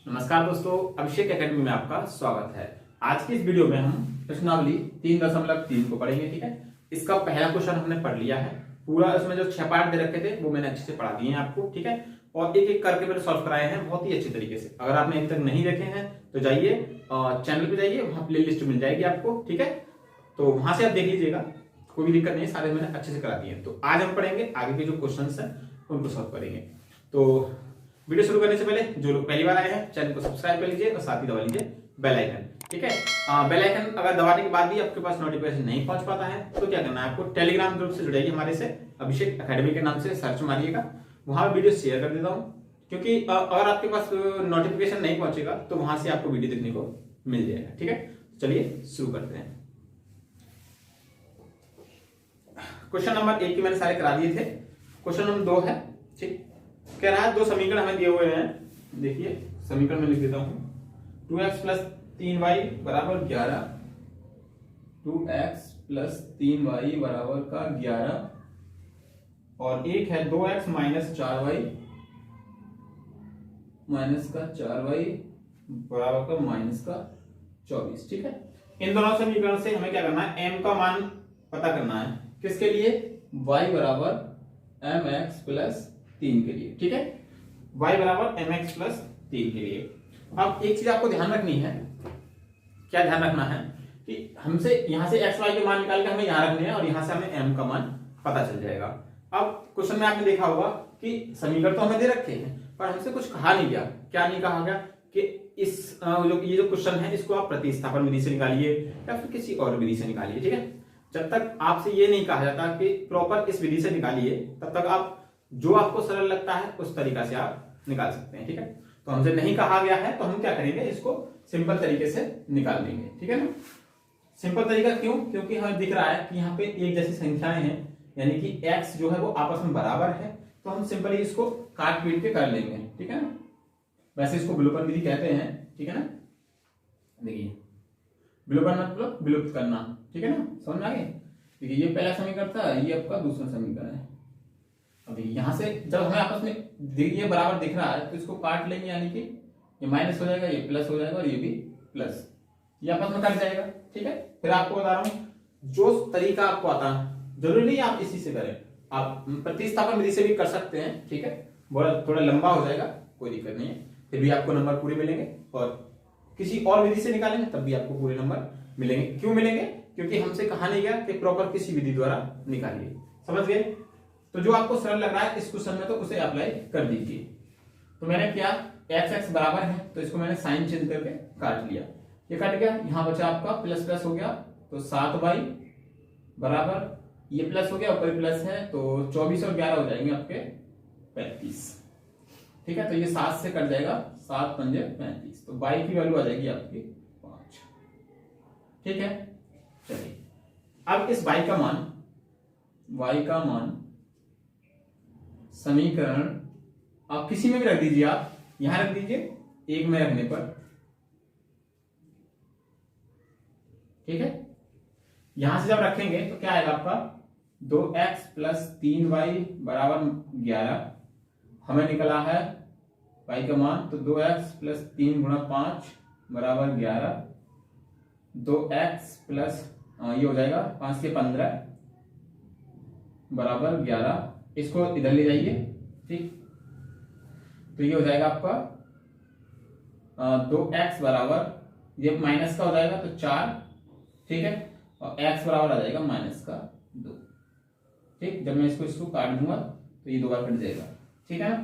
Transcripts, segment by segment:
नमस्कार दोस्तों, अभिषेक एकेडमी में आपका स्वागत है। आज की इस वीडियो में हम प्रश्नावली 3.3 को पढ़ेंगे। ठीक है, इसका पहला क्वेश्चन हमने पढ़ लिया है पूरा। इसमें जो 6 पार्ट दे रखे थे वो मैंने अच्छे से पढ़ा दिए हैं आपको। ठीक है, और एक एक करके मैंने सॉल्व कराए हैं बहुत ही अच्छे तरीके से। अगर आपने अभी तक नहीं देखे हैं तो जाइए चैनल पे जाइए, वहां प्ले लिस्ट मिल जाएगी आपको। ठीक है, तो वहां से आप देख लीजिएगा, कोई भी दिक्कत नहीं है, सारे मैंने अच्छे से करा दिए हैं। तो आज हम पढ़ेंगे आगे के जो क्वेश्चन है उनको सॉल्व करेंगे। तो वीडियो शुरू करने से पहले जो लोग पहली बार आए हैं चैनल को सब्सक्राइब कर लीजिए और साथ ही दबा लीजिए बेल आइकन। ठीक है, बेल आइकन अगर दबाने के बाद भी आपके पास नोटिफिकेशन नहीं पहुंच पाता है तो क्या करना है, आपको टेलीग्राम ग्रुप से जुड़ाइए हमारे से। अभिषेक एकेडमी के नाम से सर्च मारिएगा, वहां वीडियो शेयर कर देता हूँ। क्योंकि अगर आपके पास नोटिफिकेशन नहीं पहुंचेगा तो वहां से आपको वीडियो देखने को मिल जाएगा। ठीक है, चलिए शुरू करते हैं। क्वेश्चन नंबर 1 के मैंने सारे करा दिए थे। क्वेश्चन नंबर 2 है। ठीक, कह रहा है दो समीकरण हमें दिए हुए हैं। देखिए समीकरण में लिख देता हूं, 2x प्लस 3y बराबर 11, 2x प्लस 3y बराबर का 11, और एक है 2x माइनस 4y माइनस का 4y बराबर का माइनस का 24। ठीक है, इन दोनों समीकरण से हमें क्या करना है, m का मान पता करना है। किसके लिए, y बराबर mx प्लस 3 के लिए। ठीक है, y बराबर mx प्लस 3 के लिए। अब एक चीज आपको ध्यान रखनी है, क्या ध्यान रखना है कि हमसे यहां से x y के मान निकाल के हमें यहां रखने हैं और यहां से हमें m का मान पता चल जाएगा। अब क्वेश्चन में आपने देखा होगा कि समीकरण तो हमें दे रखे हैं पर हमसे कुछ कहा नहीं गया। क्या नहीं कहा गया कि इस ये जो क्वेश्चन है इसको आप प्रतिस्थापन विधि से निकालिए या फिर किसी और विधि से निकालिए। ठीक है, जब तक आपसे ये नहीं कहा जाता कि प्रॉपर इस विधि से निकालिए तब तक आप जो आपको सरल लगता है उस तरीका से आप निकाल सकते हैं। ठीक है, तो हमसे नहीं कहा गया है तो हम क्या करेंगे, इसको सिंपल तरीके से निकाल देंगे। ठीक है ना, सिंपल तरीका क्यों, क्योंकि हमें दिख रहा है कि यहाँ पे एक जैसी संख्याएं हैं, यानी कि x जो है वो आपस में बराबर है, तो हम सिंपली इसको काट पीट के कर लेंगे। ठीक है ना, वैसे इसको विलोपन विधि कहते हैं। ठीक है ना, देखिए विलोपन मतलब विलुप्त करना। ठीक है ना, समझ में आ गए। देखिए ये पहला समीकरण था, ये आपका दूसरा समीकरण है। अभी यहां से जब हमें आपस में ये बराबर दिख रहा है तो इसको काट लेंगे, यानी कि ये माइनस हो जाएगा, ये प्लस हो जाएगा और ये भी प्लस, ये आपस में कट जाएगा। ठीक है, फिर आपको बता रहा हूं जो तरीका आपको आता है, जरूरी नहीं आप इसी से करें, आप प्रतिस्थापन विधि से भी कर सकते हैं। ठीक है, थोड़ा लंबा हो जाएगा, कोई दिक्कत नहीं है, फिर भी आपको नंबर पूरे मिलेंगे। और किसी और विधि से निकालेंगे तब भी आपको पूरे नंबर मिलेंगे। क्यों मिलेंगे, क्योंकि हमसे कहा नहीं गया कि प्रॉपर किसी विधि द्वारा निकालिए। समझ गए, तो जो आपको सरल लग रहा है इस क्वेश्चन में तो उसे अप्लाई कर दीजिए। तो मैंने क्या, x बराबर है तो इसको मैंने साइन चेंज करके काट लिया, ये कट गया, यहां बचा आपका प्लस प्लस हो गया, तो 7y बराबर ये प्लस हो गया, ऊपर प्लस है तो 24 और 11 हो जाएंगे आपके 35। ठीक है, तो ये 7 से कट जाएगा, 7 पंजे 35, तो y की वैल्यू आ जाएगी आपकी 5। ठीक है, चलिए अब इस y का मान समीकरण आप किसी में भी रख दीजिए, आप यहां रख दीजिए, एक में रखने पर। ठीक है, यहां से जब रखेंगे तो क्या आएगा आपका, 2x प्लस 3y बराबर 11। हमें निकला है y का मान, तो 2x प्लस 3 गुणा 5 बराबर 11, 2x प्लस ये हो जाएगा 5 के 15 बराबर 11। इसको इधर ले जाइए। ठीक, तो ये हो जाएगा आपका 2x बराबर, ये माइनस का हो जाएगा तो 4। ठीक है, और x बराबर आ जाएगा माइनस का 2। ठीक, जब मैं इसको काट दूंगा तो ये 2 बार कट जाएगा। ठीक है ना,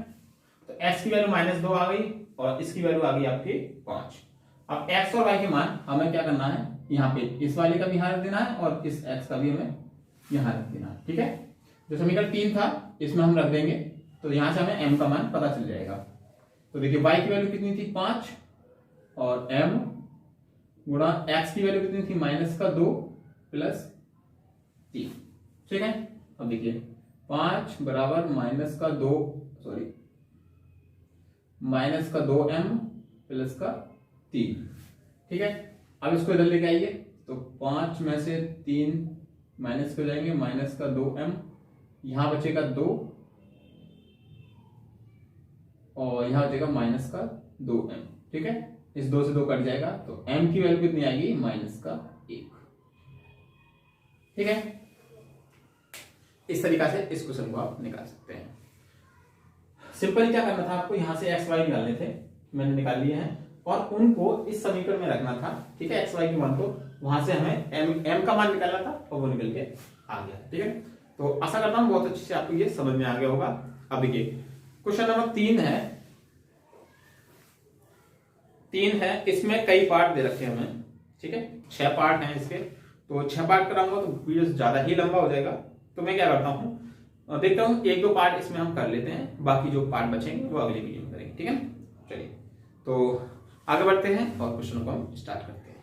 तो x की वैल्यू -2 आ गई और इसकी वैल्यू आ गई आपकी 5। अब x और y के मान हमें क्या करना है, यहाँ पे इस वाले का भी यहां रख देना है और इस x का भी हमें यहां रख देना है। ठीक है, जो समीकरण 3 था इसमें हम रख देंगे, तो यहां से हमें m का मान पता चल जाएगा। तो देखिए y की वैल्यू कितनी थी, 5, और m गुणा x की वैल्यू कितनी थी, -2 प्लस 3। ठीक है, अब देखिए 5 बराबर -2 -2m प्लस का 3। ठीक है, अब इसको इधर लेके आइए, तो 5 में से 3 माइनस हो जाएंगे, -2m, यहां बचेगा 2 और यहाँ हो जाएगा माइनस का 2m। ठीक है, इस 2 से 2 कट जाएगा तो m की वैल्यू कितनी आएगी, माइनस का 1। ठीक है, इस तरीका से इस क्वेश्चन को आप निकाल सकते हैं। सिंपली क्या करना था आपको, यहां से एक्स वाई निकालने थे, मैंने निकाल लिए हैं, और उनको इस समीकरण में रखना था। ठीक है, एक्स वाई की मान को वहां से हमें एम का मान निकालना था और वो निकल के आ गया। ठीक है, तो आशा करता हूं बहुत अच्छे से आपको ये समझ में आ गया होगा। अब देखिए क्वेश्चन नंबर 3 है, इसमें कई पार्ट दे रखे हैं हमें। ठीक है, 6 पार्ट हैं इसके, तो 6 पार्ट कराऊंगा तो वीडियो ज्यादा ही लंबा हो जाएगा। तो मैं क्या करता हूँ, देखता हूँ 1-2 पार्ट इसमें हम कर लेते हैं, बाकी जो पार्ट बचेंगे वो अगली वीडियो में करेंगे। ठीक है, चलिए तो आगे बढ़ते हैं और क्वेश्चन को हम स्टार्ट करते हैं।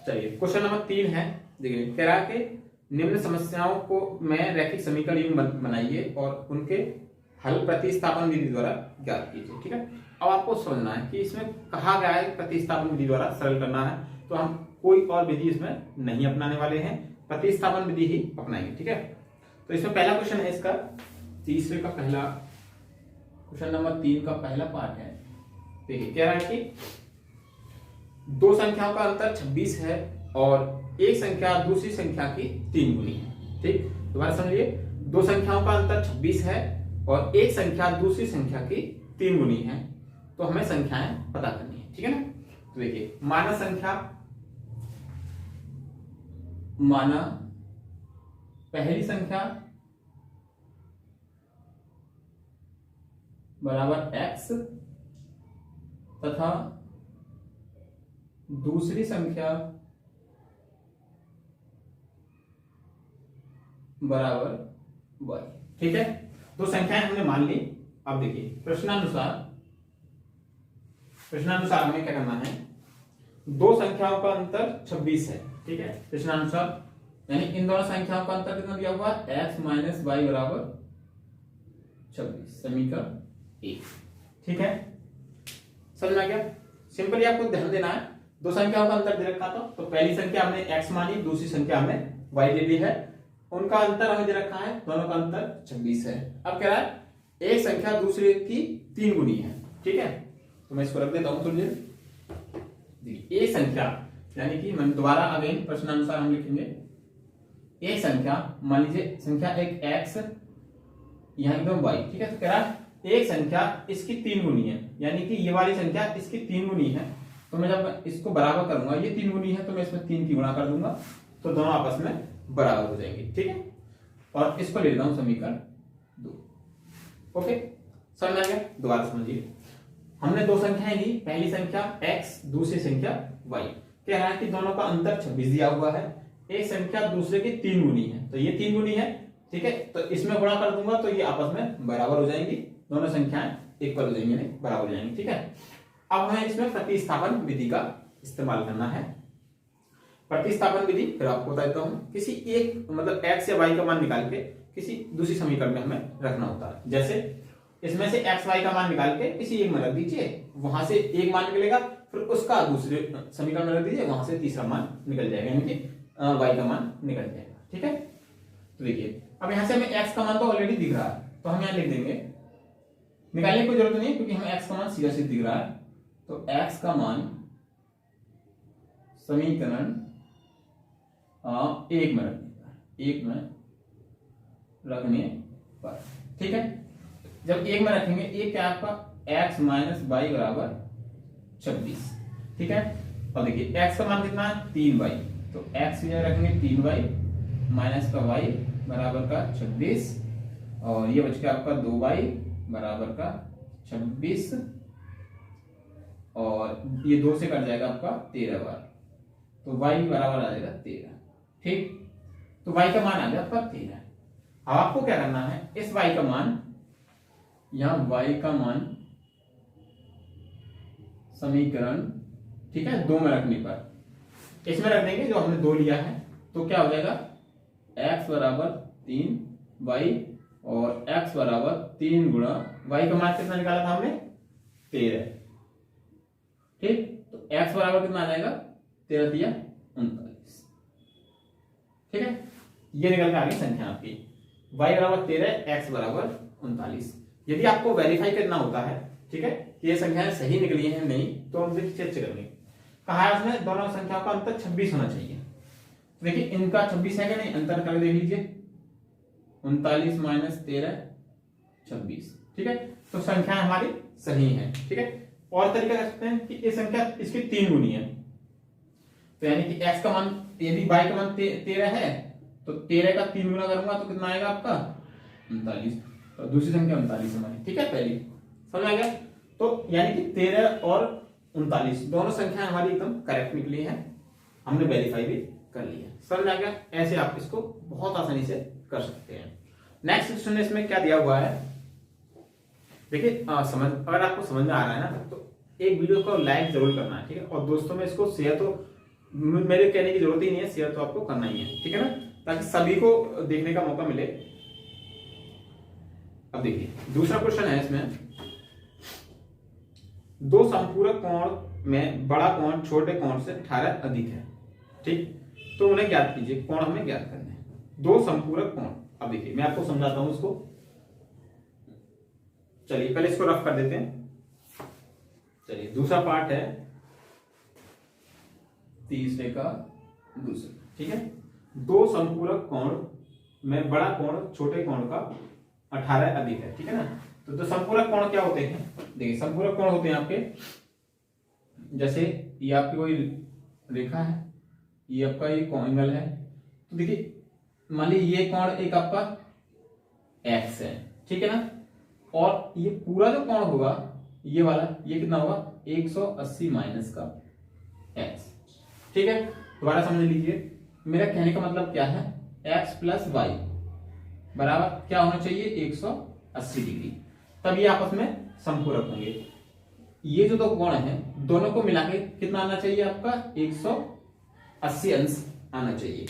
चलिए क्वेश्चन नंबर 3 है, देखिए कह रहा है कि निम्न समस्याओं को में रैखिक समीकरण युग्म बनाइए और उनके हल प्रतिस्थापन विधि द्वारा ज्ञात कीजिए। ठीक है, अब आपको समझना है कि इसमें कहा गया है प्रतिस्थापन विधि द्वारा सरल करना है, तो हम कोई और विधि इसमें नहीं अपनाने वाले हैं, प्रतिस्थापन विधि ही अपनाएंगे। ठीक है, तो इसमें पहला क्वेश्चन है इसका, तीसरे का पहला क्वेश्चन नंबर 3 का पहला पार्ट है। देखिए कह रहा है कि दो संख्याओं का अंतर 26 है और एक संख्या दूसरी संख्या की 3 गुनी है। ठीक, दोबारा समझिए, दो संख्याओं का अंतर 26 है और एक संख्या दूसरी संख्या की 3 गुनी है, तो हमें संख्याएं पता करनी है। ठीक है ना, तो देखिए माना पहली संख्या बराबर x तथा दूसरी संख्या बराबर y। ठीक है, दो संख्याएं हमने मान ली। अब देखिए प्रश्नानुसार हमें क्या करना है, दो संख्याओं का अंतर 26 है। ठीक है, प्रश्नानुसार यानी इन दोनों संख्याओं का अंतर कितना दिया हुआ है, x माइनस वाई बराबर 26, समीकरण 1। ठीक है, समझ में आ गया। सिंपली आपको ध्यान देना है, दो संख्याओं का अंतर दे रखा था, तो पहली संख्या हमने x मानी, दूसरी संख्या हमने y ले ली है, उनका अंतर हमें दे रखा है, दोनों का अंतर 26 है। अब कह रहा है एक संख्या दूसरे की 3 गुनी है। ठीक है, तो मैं इसको रख देता हूं थोड़ी देर। देखिए एक संख्या यानी कि मैं दोबारा अगेन प्रश्नानुसार हम लिखेंगे, एक संख्या मान लीजिए संख्या एक x यहाँ एकदम y। ठीक है, तो कह रहा है एक संख्या इसकी 3 गुनी है, यानी कि ये वाली संख्या इसकी 3 गुनी है, तो मैं जब इसको बराबर करूंगा, ये 3 गुनी है तो मैं इसमें 3 की गुणा कर दूंगा, तो दोनों आपस में बराबर हो जाएंगे। ठीक है, और इसको ले लेता हूं समीकरण 2। ओके, समझ में आ गया। दोबारा समझिए, हमने दो संख्याएं ली, पहली संख्या x, दूसरी संख्या y। कह रहा है कि दोनों का अंतर 26 दिया हुआ है, एक संख्या दूसरे की 3 गुनी है, तो ये 3 गुनी है। ठीक है, तो इसमें गुणा कर दूंगा तो ये आपस में बराबर हो जाएंगी, दोनों संख्याएं इक्वल हो जाएंगी, यानी बराबर हो जाएंगी। ठीक है, अब हमें इसमें प्रतिस्थापन विधि का इस्तेमाल करना है। प्रतिस्थापन विधि फिर आपको बता देता हूं, किसी एक मतलब x या y का मान निकाल के किसी दूसरी समीकरण में हमें रखना होता है। जैसे इसमें से x y का मान निकाल के किसी एक में रख दीजिए, वहां से एक मान निकलेगा, फिर उसका दूसरे समीकरण में रख दीजिए, वहां से तीसरा मान निकल जाएगा, यानी कि y का मान निकल जाएगा। ठीक है, तो देखिए अब यहां से हमें x का मान तो ऑलरेडी दिख रहा है, तो हम यहां लिख देंगे, निकालने की कोई जरूरत नहीं है क्योंकि हमें x का मान सीधा सीधा दिख रहा है। तो x का मान समीकरण 1 में रख देगा, 1 में रखने पर। ठीक है, जब 1 में रखेंगे, एक क्या आपका x माइनस वाई बराबर 26। ठीक है, और देखिए x का मान कितना है 3y, तो x की जगह रखेंगे 3y माइनस का y बराबर का 26, और ये बच गया आपका 2y बराबर का 26, और ये 2 से कट जाएगा आपका 13 बार, तो y बराबर आ जाएगा 13। ठीक, तो y का मान आ गया आपका 13। अब आपको क्या करना है, इस y का मान, यहां y का मान समीकरण, ठीक है, 2 में रखने पर इसमें रख देंगे जो हमने 2 लिया है, तो क्या हो जाएगा x बराबर 3y और x बराबर 3 गुणा y का मान कितना निकाला था हमने 13। ठीक, तो x बराबर कितना आ जाएगा 13 दिया 39। ठीक है, ये निकल के आ गई संख्या आपकी, y बराबर 13, x बराबर 39। यदि आपको वेरीफाई करना होता है, ठीक है, कि ये संख्याएं सही निकली हैं नहीं, तो हम देखिए चेक करेंगे। कहा है उसने दोनों संख्याओं का अंतर 26 होना चाहिए। तो देखिए इनका 26 है कि नहीं, अंतर करके देख लीजिए, 39 माइनस 13 26, ठीक है, तो संख्याएं हमारी सही है, ठीक है। और तरीका कर सकते हैं कि ये संख्या इसकी 3 गुनी है, तो यानी कि x का मान, यदि y का मान 13 है तो 13 का 3 गुना करूंगा तो कितना आएगा आपका 39, तो दूसरी संख्या 39 हमारी, ठीक है, पहली समझ आ गया। तो यानी कि 13 और 39 दोनों संख्याएं हमारी एकदम करेक्ट निकली है, हमने वेरीफाई भी कर लिया, समझ आ गया। ऐसे आप इसको बहुत आसानी से कर सकते हैं। नेक्स्ट क्वेश्चन इसमें क्या दिया हुआ है, देखिए समझ, अगर आपको समझ में आ रहा है ना तो एक वीडियो को लाइक जरूर करना है, ठीक है, और दोस्तों में इसको शेयर तो मेरे कहने की जरूरत ही नहीं है, शेयर तो आपको करना ही है, ठीक है ना, ताकि सभी को देखने का मौका मिले। अब देखिए दूसरा क्वेश्चन है इसमें, दो संपूरक कोण में बड़ा कोण छोटे कोण से 18 अधिक है, ठीक, तो उन्हें ज्ञात कीजिए, कोण हमें ज्ञात करने हैं, दो संपूरक कोण। अब देखिए मैं आपको समझाता हूं इसको, चलिए पहले इसको रफ कर देते हैं। चलिए दूसरा पार्ट है तीसरे का दूसरा, ठीक है, दो संपूरक कोण में बड़ा कोण छोटे कोण का 18 अधिक है, ठीक है ना। तो संपूरक कोण क्या होते हैं, देखिए संपूरक कोण होते हैं आपके, जैसे ये आपकी कोई रेखा है, ये आपका ये कोण है, तो देखिए मान लीजिए ये कोण एक आपका x है, ठीक है ना, और ये पूरा जो कोण होगा ये वाला, ये कितना होगा 180 माइनस का x, ठीक है। दोबारा समझ लीजिए, मेरा कहने का मतलब क्या है, x प्लस वाई बराबर क्या होना चाहिए 180 डिग्री, तब ये आपस में संपूरक होंगे। ये जो दो कोण हैं दोनों को मिला के कितना आना चाहिए आपका 180 अंश आना चाहिए,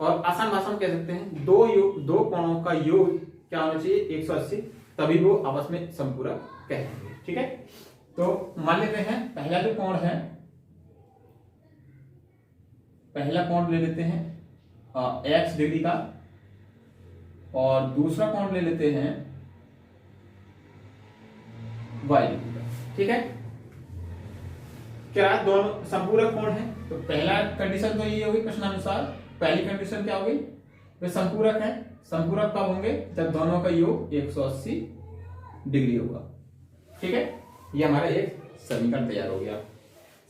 और आसान भाषा में कह सकते हैं दो कोणों का योग क्या होना चाहिए 180, तभी वो आपस में संपूरक कहलाएंगे, ठीक है। तो मान लेते हैं पहला जो कोण है, पहला कोण ले लेते हैं x डिग्री का, और दूसरा कोण ले लेते हैं y डिग्री का, ठीक है। क्या दोनों संपूरक कोण है, तो पहला कंडीशन तो ये होगी प्रश्नानुसार, पहली कंडीशन क्या होगी, वे संपूरक है। संपूरक कब होंगे, जब दोनों का योग 180 डिग्री होगा, ठीक है। ये हमारा एक समीकरण तैयार हो गया।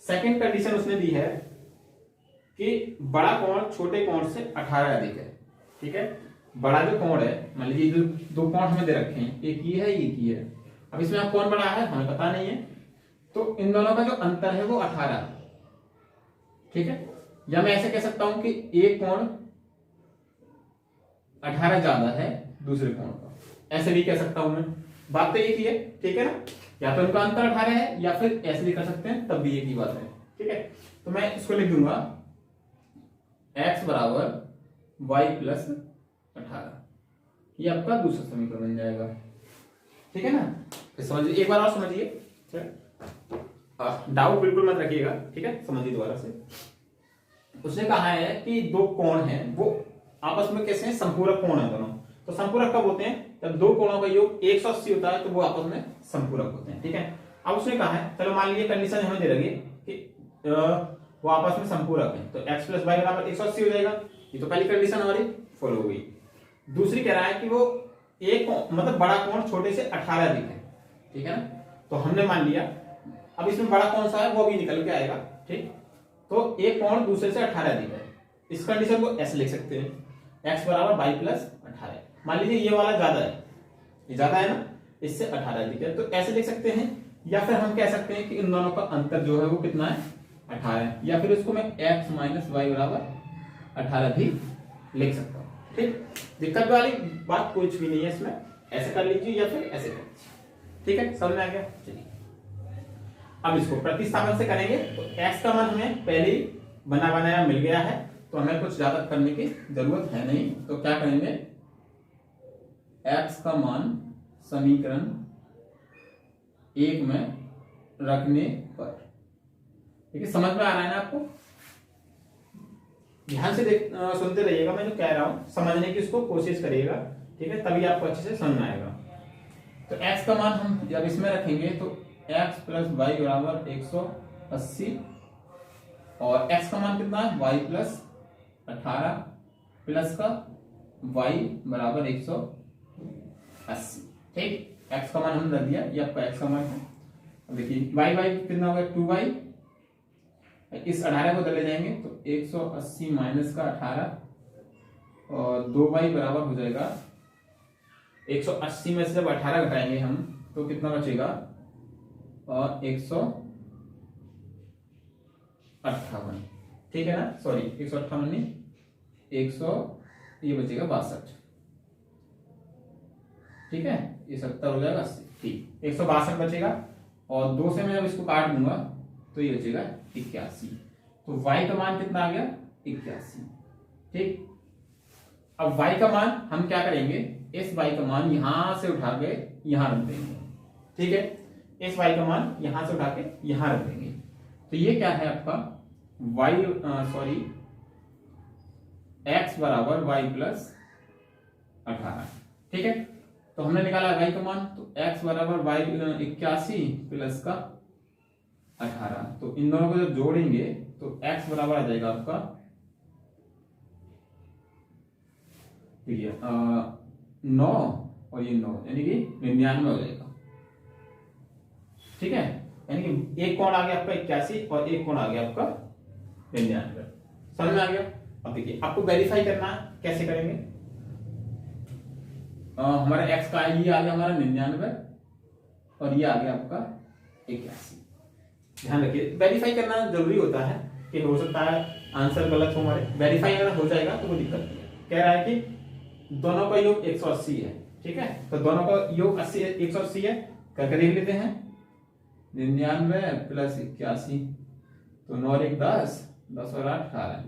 सेकंड कंडीशन उसने दी है कि बड़ा कोण छोटे कोण से 18 अधिक है, ठीक है। बड़ा जो कोण है, मान लीजिए जो दो कोण हमें दे रखे हैं, एक ये है एक ये है, अब इसमें आप कौन बड़ा है हमें पता नहीं है, तो इन दोनों का जो अंतर है वो 18, ठीक है। या मैं ऐसे कह सकता हूं कि एक कोण 18 ज्यादा है दूसरे कोण का, ऐसे भी कह सकता हूं मैं, बात तो एक ही है, ठीक है ना। या तो इनका अंतर 18 है, या फिर ऐसे भी कर सकते हैं, तब भी एक ही बात है, ठीक है। तो मैं इसको लिख दूंगा x बराबर y प्लस 18, ये आपका दूसरा समीकरण बन जाएगा, ठीक है ना। फिर समझिए, एक बार और समझिए, डाउट बिल्कुल मत रखिएगा, ठीक है, समझिए दोबारा से। उसने कहा है कि दो कोण हैं वो आपस में कैसे हैं, संपूरक कोण है दोनों। तो संपूरक कब होते हैं, जब दो कोणों का योग 180 होता है तो वो आपस में संपूरक होते हैं, ठीक है। अब उसने कहा है, चलो मान लीजिए कंडीशन हमें दे रही है कि वो आपस में संपूरक है, तो x प्लस वाई बराबर 180 हो जाएगा, ये तो पहली कंडीशन हमारी फॉलो हो गई। दूसरी कह रहा है कि वो एक मतलब बड़ा कोण छोटे से 18 अधिक है, ठीक है ना। तो हमने मान लिया, अब इसमें बड़ा कौन सा है वो भी निकल के आएगा, ठीक। तो एक कोण दूसरे से 18 अधिक है, इस कंडीशन को ऐसे लिख सकते हैं, x बराबर वाई प्लस 18। मान लीजिए ये वाला ज्यादा है, ये ज्यादा है ना, इससे 18 अधिक है, तो ऐसे लिख सकते हैं। या फिर हम कह सकते हैं कि इन दोनों का अंतर जो है वो कितना है 18, या फिर इसको मैं x माइनस वाई बराबर 18 भी लिख सकता हूँ, ठीक। दिक्कत वाली बात कुछ भी नहीं है इसमें, ऐसे कर लीजिए या फिर ऐसे कर लीजिए, ठीक है, समझ में आ गया। चलिए अब इसको प्रतिस्थापन से करेंगे, तो x का मान हमें पहले ही बना बनाया मिल गया है, तो हमें कुछ ज्यादा करने की जरूरत है नहीं। तो क्या करेंगे, x का मान समीकरण 1 में रखने पर, ठीक है, समझ में आ रहा है ना आपको। ध्यान से सुनते रहिएगा, मैं जो कह रहा हूं समझने की इसको कोशिश करिएगा, ठीक है, तभी आपको अच्छे से समझ में आएगा। तो x का मान हम जब इसमें रखेंगे तो x प्लस वाई बराबर 180 और x का मान कितना है y प्लस 18 प्लस का y बराबर 180। ठीक, x का मान हमने रख दिया, ये आपका x का मान है। अब देखिए y कितना होगा 2y, इस 18 को ले जाएंगे तो 180 माइनस का 18 और 2y बराबर हो जाएगा 180 में से जब 18 घटाएंगे हम तो कितना बचेगा और 158। ठीक है ना, सॉरी 158 नहीं 100, ये बचेगा 62। ठीक है, ये 70 हो जाएगा 80। ठीक, 162 बचेगा और 2 से मैं जब इसको काट दूंगा तो ये बचेगा 81। तो y का मान कितना आ गया 81। ठीक, अब y का मान हम क्या करेंगे, इस y का मान यहां से उठा के यहां रख देंगे। ठीक है, इस y का मान यहां से उठा के यहां रख देंगे। तो ये क्या है आपका x बराबर y प्लस 18। ठीक है, तो हमने निकाला y का मान, तो x बराबर y 81 प्लस का 18। तो इन दोनों को जब जोड़ेंगे तो x बराबर आ जाएगा आपका 9 और ये 9 यानी कि 99 हो जाएगा। ठीक है, यानी कि एक कोण आ गया आपका 81 और एक कोण आ गया आपका 99। समझ में आ गया। अब देखिए आपको वेरीफाई करना है, कैसे करेंगे। हमारा x का ये आ गया हमारा 99 और ये आ गया आपका 81। ध्यान रखिए वेरीफाई करना जरूरी होता है कि हो सकता है आंसर गलत हो हमारे। वेरीफाई अगर हो जाएगा तो कोई दिक्कत नहीं है। कह रहा है कि दोनों का योग 180 है। ठीक है, तो दोनों का योग 180 है, करके देख लेते हैं। 99 प्लस 81 तो 9 और 1 10, 10 और 8 18,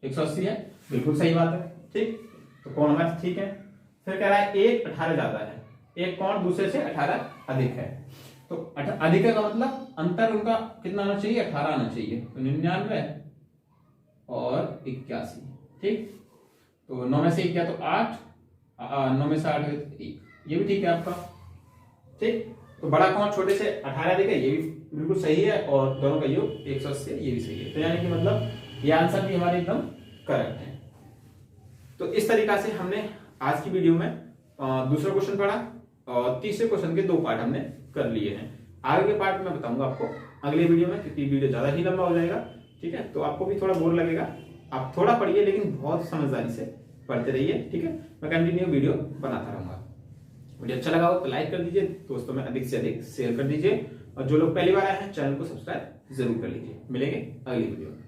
180 है, बिल्कुल सही बात है। ठीक, तो कोण हमारा ठीक है। फिर कह रहा है एक 18 ज्यादा है, एक कोण दूसरे से 18 अधिक है। तो अधिक का मतलब अंतर उनका कितना आना चाहिए 18 आना चाहिए। तो 99 और 81। ठीक, तो 9 में से 1 गया तो 8, 9 में से 8 गया तो 1, ये भी ठीक है आपका। ठीक, तो बड़ा कोण छोटे से 18 अधिक है, ये भी बिल्कुल सही है और दोनों का योग 180 है, ये भी सही है। तो यानी कि मतलब ये आंसर भी हमारे एकदम करेक्ट है। तो इस तरीका से हमने आज की वीडियो में दूसरा क्वेश्चन पढ़ा और तीसरे क्वेश्चन के 2 पार्ट हमने कर लिए हैं। आगे के पार्ट में बताऊंगा आपको अगले वीडियो में, क्योंकि वीडियो ज्यादा ही लंबा हो जाएगा। ठीक है, तो आपको भी थोड़ा बोर लगेगा, आप थोड़ा पढ़िए लेकिन बहुत समझदारी से पढ़ते रहिए। ठीक है, मैं कंटिन्यू वीडियो बनाता रहूंगा। वीडियो अच्छा लगा हो तो लाइक कर दीजिए, दोस्तों में अधिक से अधिक शेयर कर दीजिए और जो लोग पहली बार आए हैं चैनल को सब्सक्राइब जरूर कर लीजिए। मिलेंगे अगली वीडियो में।